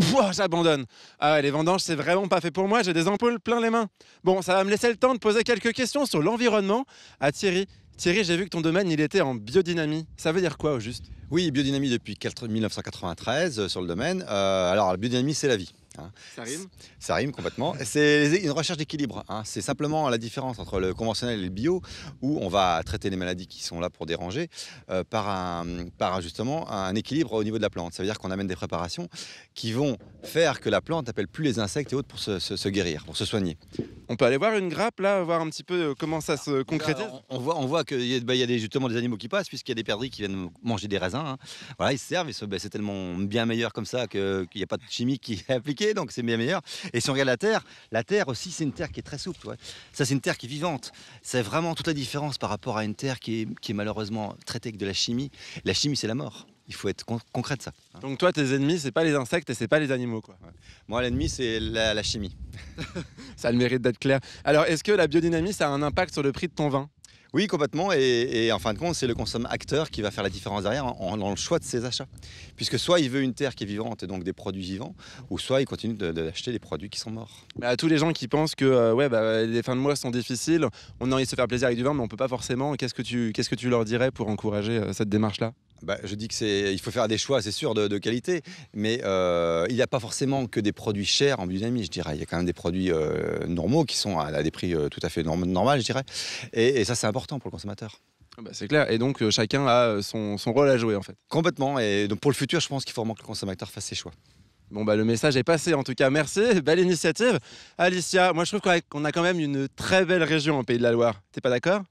Pouah, j'abandonne. Ah ouais, les vendanges, c'est vraiment pas fait pour moi, j'ai des ampoules plein les mains. Bon, ça va me laisser le temps de poser quelques questions sur l'environnement à Thierry. Thierry, j'ai vu que ton domaine, il était en biodynamie. Ça veut dire quoi au juste? Oui, biodynamie depuis 1993 sur le domaine. Alors, la biodynamie, c'est la vie, hein. Ça rime? Ça rime complètement. C'est une recherche d'équilibre, hein. C'est simplement la différence entre le conventionnel et le bio, où on va traiter les maladies qui sont là pour déranger par justement un équilibre au niveau de la plante. Ça veut dire qu'on amène des préparations qui vont faire que la plante n'appelle plus les insectes et autres pour se guérir, pour se soigner. On peut aller voir une grappe là, voir un petit peu comment ça se concrétise? On voit qu'il y a, il y a justement des animaux qui passent, puisqu'il y a des perdrix qui viennent manger des raisins, hein. Voilà, ils se servent, c'est tellement bien meilleur comme ça qu'il n'y a pas de chimie qui est appliquée, donc c'est bien meilleur. Et si on regarde la terre aussi, c'est une terre qui est très souple. Tu vois. Ça, c'est une terre qui est vivante. C'est vraiment toute la différence par rapport à une terre qui est malheureusement traitée avec de la chimie. La chimie, c'est la mort. Il faut être concret de ça, hein. Donc toi, tes ennemis, c'est pas les insectes et c'est pas les animaux, quoi. Ouais. Moi, l'ennemi, c'est la chimie. Ça a le mérite d'être clair. Alors, est-ce que la biodynamie, ça a un impact sur le prix de ton vin? Oui, complètement. Et en fin de compte, c'est le consommateur qui va faire la différence derrière dans le choix de ses achats. Puisque soit il veut une terre qui est vivante et donc des produits vivants, ou soit il continue d'acheter des produits qui sont morts. Bah, à tous les gens qui pensent que les fins de mois sont difficiles, on a envie de se faire plaisir avec du vin, mais on peut pas forcément. Qu'est-ce que tu leur dirais pour encourager cette démarche-là? Je dis il faut faire des choix, c'est sûr, de qualité, mais il n'y a pas forcément que des produits chers en biodynamie, je dirais. Il y a quand même des produits normaux qui sont à des prix tout à fait normal, je dirais. Et ça, c'est important pour le consommateur. Ah bah, c'est clair. Et donc, chacun a son rôle à jouer, en fait. Complètement. Et donc, pour le futur, je pense qu'il faut vraiment que le consommateur fasse ses choix. Bon, bah, le message est passé, en tout cas. Merci. Belle initiative. Alicia, moi, je trouve qu'on a quand même une très belle région au Pays de la Loire. T'es pas d'accord?